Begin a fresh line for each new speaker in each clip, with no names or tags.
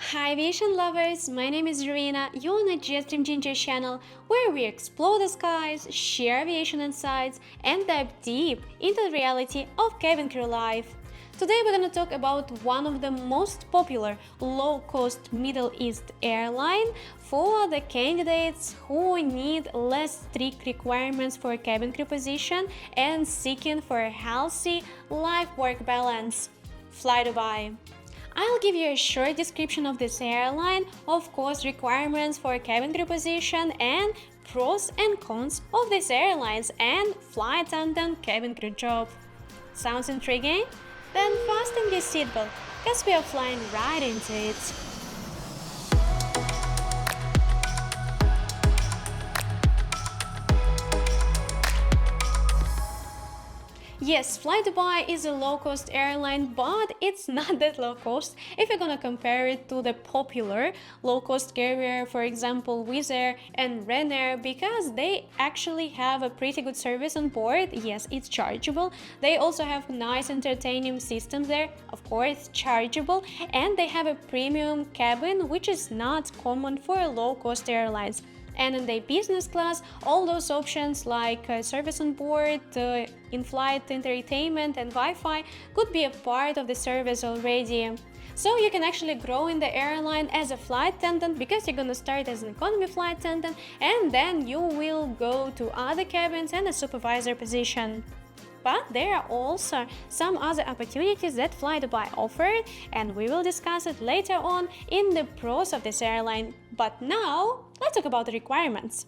Hi aviation lovers, my name is Irina. You're on the Jet Dream Ginger channel where we explore the skies, share aviation insights, and dive deep into the reality of cabin crew life. Today we're going to talk about one of the most popular low-cost Middle East airline for the candidates who need less strict requirements for a cabin crew position and seeking for a healthy life-work balance. FlyDubai. I'll give you a short description of this airline, of course requirements for a cabin crew position and pros and cons of these airlines and flight attendant cabin crew job. Sounds intriguing? Then fasten your seatbelt, cause we are flying right into it. Yes, FlyDubai is a low-cost airline, but it's not that low-cost if you're gonna compare it to the popular low-cost carrier, for example, Wizz Air and Ryanair, because they actually have a pretty good service on board. Yes, it's chargeable. They also have nice entertaining systems there, of course, chargeable, and they have a premium cabin, which is not common for low-cost airlines. And in the business class, all those options like service on board, in-flight entertainment and Wi-Fi could be a part of the service already. So you can actually grow in the airline as a flight attendant because you're gonna start as an economy flight attendant and then you will go to other cabins and a supervisor position. But there are also some other opportunities that FlyDubai offered, and we will discuss it later on in the pros of this airline. But now, let's talk about the requirements.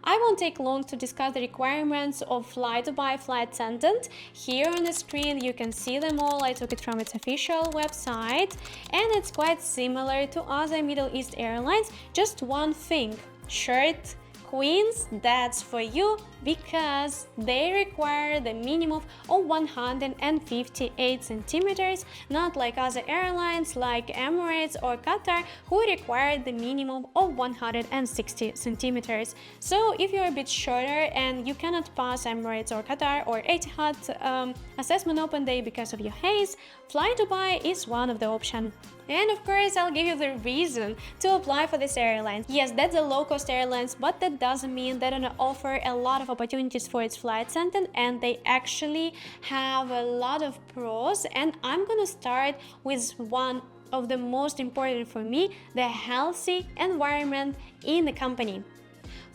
I won't take long to discuss the requirements of FlyDubai flight attendant. Here on the screen you can see them all. I took it from its official website and it's quite similar to other Middle East airlines. Just one thing, shirt. Queens, that's for you because they require the minimum of 158 centimeters, not like other airlines like Emirates or Qatar who require the minimum of 160 centimeters. So if you're a bit shorter and you cannot pass Emirates or Qatar or Etihad assessment open day because of your haze, FlyDubai is one of the options. And of course, I'll give you the reason to apply for this airline. Yes, that's a low-cost airlines, but that doesn't mean they don't offer a lot of opportunities for its flight attendant, and they actually have a lot of pros. And I'm gonna start with one of the most important for me, the healthy environment in the company.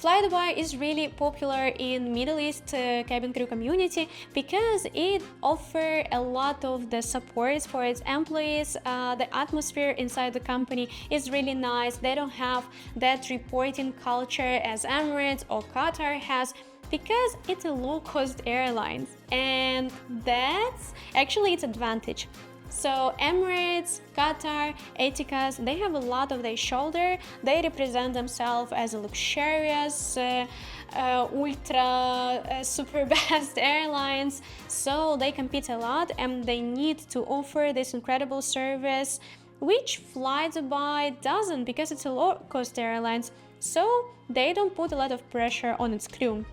FlyDubai is really popular in Middle East cabin crew community because it offers a lot of the support for its employees. The atmosphere inside the company is really nice. They don't have that reporting culture as Emirates or Qatar has because it's a low-cost airline, and that's actually its advantage. So Emirates, Qatar, Etihad, they have a lot of their shoulder. They represent themselves as a luxurious, super best airlines. So they compete a lot and they need to offer this incredible service, which FlyDubai doesn't because it's a low-cost airlines. So they don't put a lot of pressure on its crew.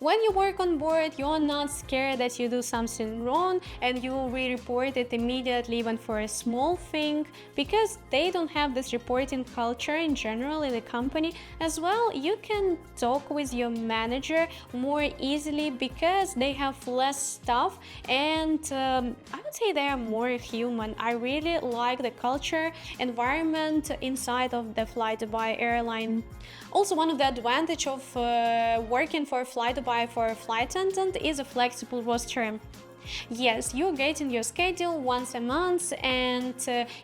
When you work on board, you're not scared that you do something wrong and you will report it immediately even for a small thing because they don't have this reporting culture in general in the company. As well, you can talk with your manager more easily because they have less staff and I would say they are more human. I really like the culture, environment inside of the FlyDubai airline. Also, one of the advantages of working for FlyDubai for a flight attendant is a flexible roster. Yes, you're getting your schedule once a month and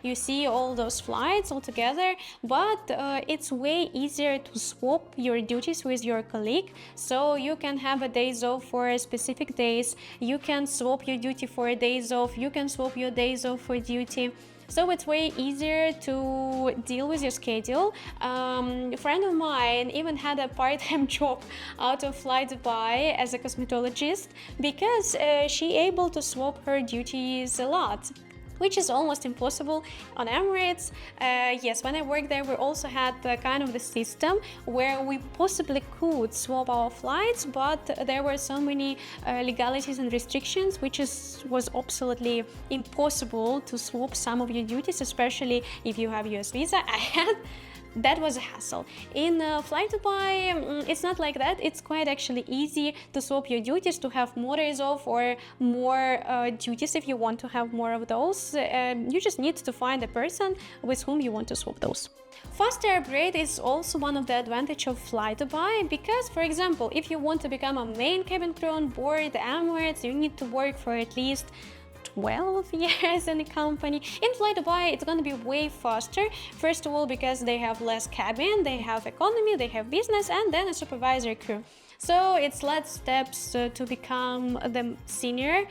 you see all those flights all together, but it's way easier to swap your duties with your colleague. So you can have a days off for specific days, you can swap your duty for days off, you can swap your days off for duty. So it's way easier to deal with your schedule. A friend of mine even had a part-time job out of FlyDubai as a cosmetologist because she able to swap her duties a lot. which is almost impossible on Emirates. Yes, when I worked there, we also had kind of the system where we possibly could swap our flights, but there were so many legalities and restrictions, which was absolutely impossible to swap some of your duties, especially if you have US visa. That was a hassle. In FlyDubai, it's not like that. It's quite actually easy to swap your duties, to have more days off or more duties if you want to have more of those. You just need to find a person with whom you want to swap those. Faster upgrade is also one of the advantages of FlyDubai because, for example, if you want to become a main cabin crew on board the Emirates, you need to work for at least 12 years in a company. In FlyDubai, it's going to be way faster. First of all, because they have less cabin, they have economy, they have business, and then a supervisory crew. So it's less steps to become the senior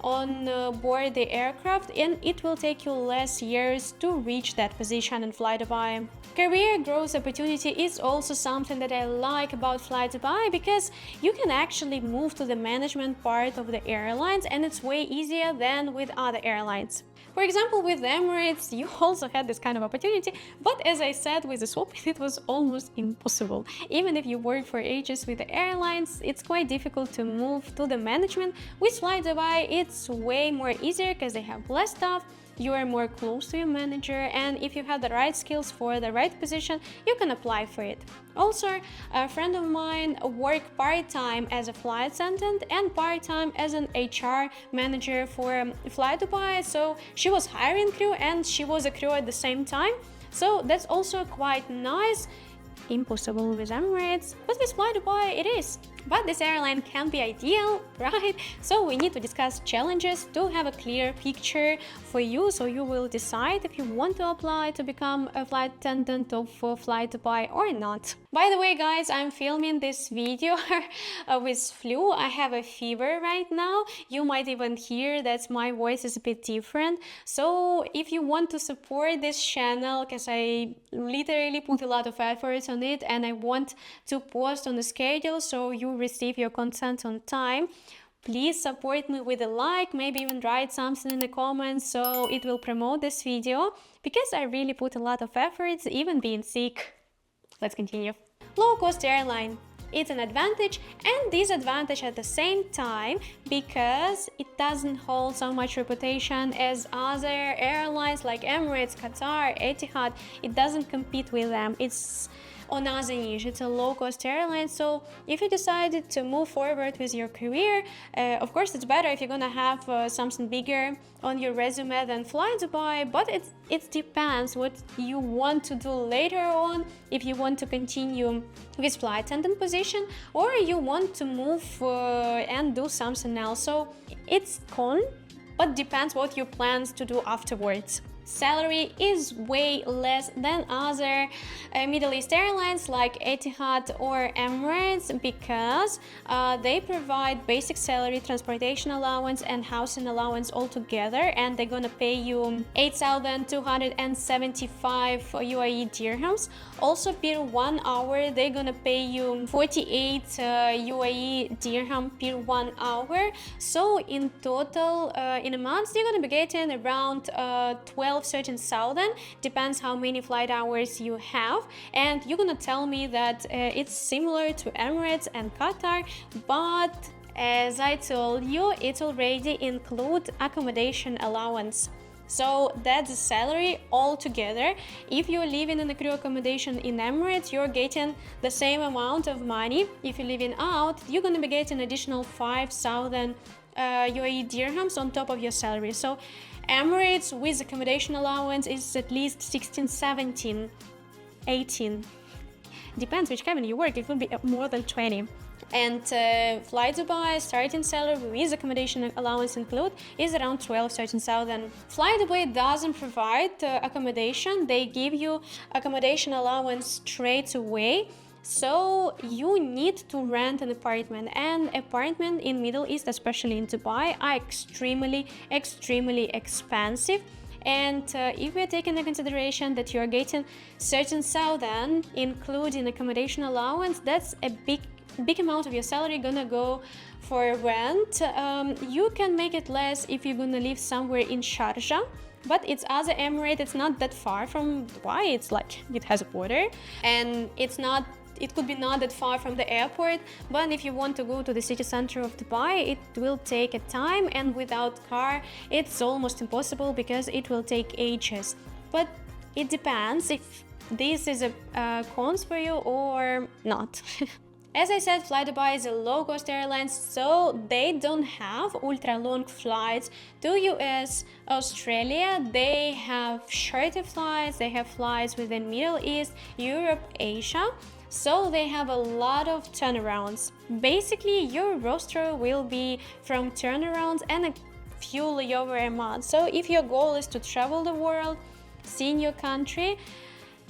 on board the aircraft, and it will take you less years to reach that position in FlyDubai. Career growth opportunity is also something that I like about FlyDubai because you can actually move to the management part of the airlines, and it's way easier than with other airlines. For example, with Emirates, you also had this kind of opportunity, but as I said, with the swap, it was almost impossible. Even if you work for ages with the airlines, it's quite difficult to move to the management. With FlyDubai, it's way more easier because they have less staff, you are more close to your manager, and if you have the right skills for the right position, you can apply for it. Also, a friend of mine worked part-time as a flight attendant and part-time as an HR manager for FlyDubai, so she was hiring crew and she was a crew at the same time, so that's also quite nice. Impossible with Emirates, but with FlyDubai it is. But this airline can be ideal, right? So we need to discuss challenges to have a clear picture for you, so you will decide if you want to apply to become a flight attendant of FlyDubai or not. By the way, guys, I'm filming this video with flu. I have a fever right now. You might even hear that my voice is a bit different. So if you want to support this channel, because I literally put a lot of effort on it and I want to post on the schedule so you receive your content on time, please support me with a like, maybe even write something in the comments so it will promote this video, because I really put a lot of effort even being sick. Let's continue. Low-cost airline. It's an advantage and disadvantage at the same time because it doesn't hold so much reputation as other airlines like Emirates, Qatar, Etihad. It doesn't compete with them. It's on other niche. It's a low-cost airline, so if you decided to move forward with your career, of course it's better if you're gonna have something bigger on your resume than FlyDubai, but it depends what you want to do later on, if you want to continue with flight attendant position or you want to move and do something else. So it's con, but depends what your plans to do afterwards. Salary is way less than other Middle East airlines like Etihad or Emirates because they provide basic salary, transportation allowance and housing allowance all together, and they're gonna pay you 8,275 UAE dirhams. Also per 1 hour they're gonna pay you 48 UAE dirham per 1 hour. So in total in a month you're gonna be getting around 13,000, depends how many flight hours you have, and you're gonna tell me that it's similar to Emirates and Qatar, but as I told you, it already includes accommodation allowance. So that's the salary altogether. If you're living in a crew accommodation in Emirates, you're getting the same amount of money. If you're living out, you're gonna be getting additional 5,000 UAE dirhams on top of your salary. So Emirates with accommodation allowance is at least 16, 17, 18. Depends which cabin you work, it will be more than 20. And FlyDubai starting salary with accommodation allowance include is around 12, 13,000. FlyDubai doesn't provide accommodation, they give you accommodation allowance straight away. So you need to rent an apartment, and apartment in Middle East, especially in Dubai, are extremely expensive. And if we're taking into consideration that you're getting certain thousand including accommodation allowance, that's a big big amount of your salary gonna go for rent. You can make it less if you're gonna live somewhere in Sharjah, but it's as an Emirate, it's not that far from Dubai. It's like it has a border, and it could be not that far from the airport. But if you want to go to the city center of Dubai, it will take a time, and without car it's almost impossible because it will take ages. But it depends if this is a cons for you or not. As I said, FlyDubai is a low-cost airline, so they don't have ultra-long flights to US, Australia. They have shorter flights, they have flights within Middle East, Europe, Asia. So they have a lot of turnarounds. Basically, your roster will be from turnarounds and a few layover a month. So if your goal is to travel the world, see your country,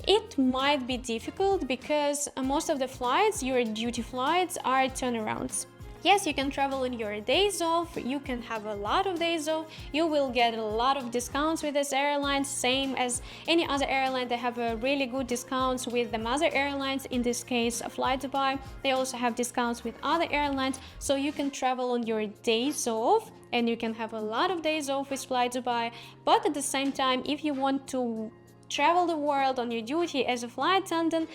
it might be difficult because most of the flights, your duty flights, are turnarounds. Yes, you can travel on your days off, you can have a lot of days off, you will get a lot of discounts with this airline, same as any other airline. They have a really good discounts with the mother airlines, in this case FlyDubai. They also have discounts with other airlines, so you can travel on your days off and you can have a lot of days off with FlyDubai. But at the same time, if you want to travel the world on your duty as a flight attendant,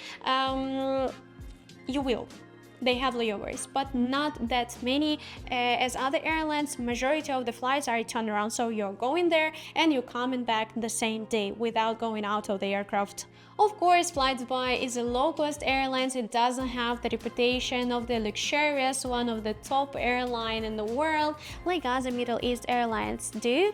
you will. They have layovers, but not that many as other airlines. Majority of the flights are turnaround, so you're going there and you're coming back the same day without going out of the aircraft. Of course, FlyDubai is a low-cost airline. It doesn't have the reputation of the luxurious, one of the top airline in the world, like other Middle East airlines do,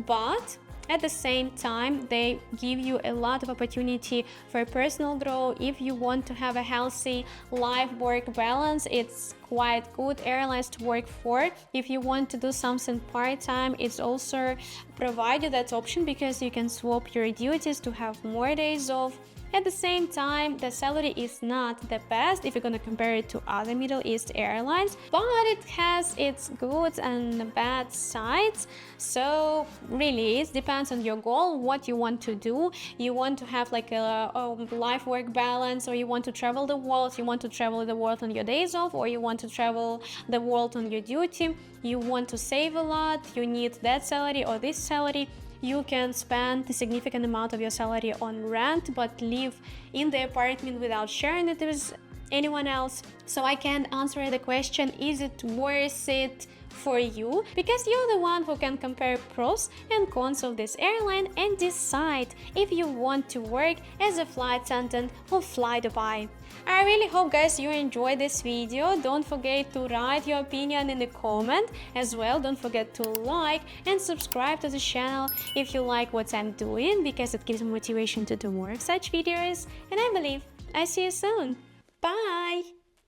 but at the same time, they give you a lot of opportunity for personal growth. If you want to have a healthy life-work balance, it's quite good airlines to work for. If you want to do something part-time, it's also provide you that option because you can swap your duties to have more days off. At the same time, the salary is not the best if you're gonna compare it to other Middle East airlines, but it has its good and bad sides. So really, it depends on your goal, what you want to do. You want to have like a life-work balance, or you want to travel the world. You want to travel the world on your days off, or you want to travel the world on your duty. You want to save a lot. You need that salary or this salary. You can spend a significant amount of your salary on rent, but live in the apartment without sharing it with anyone else. So I can't answer the question, is it worth it for you? Because you're the one who can compare pros and cons of this airline and decide if you want to work as a flight attendant or FlyDubai. I really hope, guys, you enjoyed this video. Don't forget to write your opinion in the comment as well. Don't forget to like and subscribe to the channel if you like what I'm doing, because it gives me motivation to do more of such videos. And I believe I see you soon. Bye!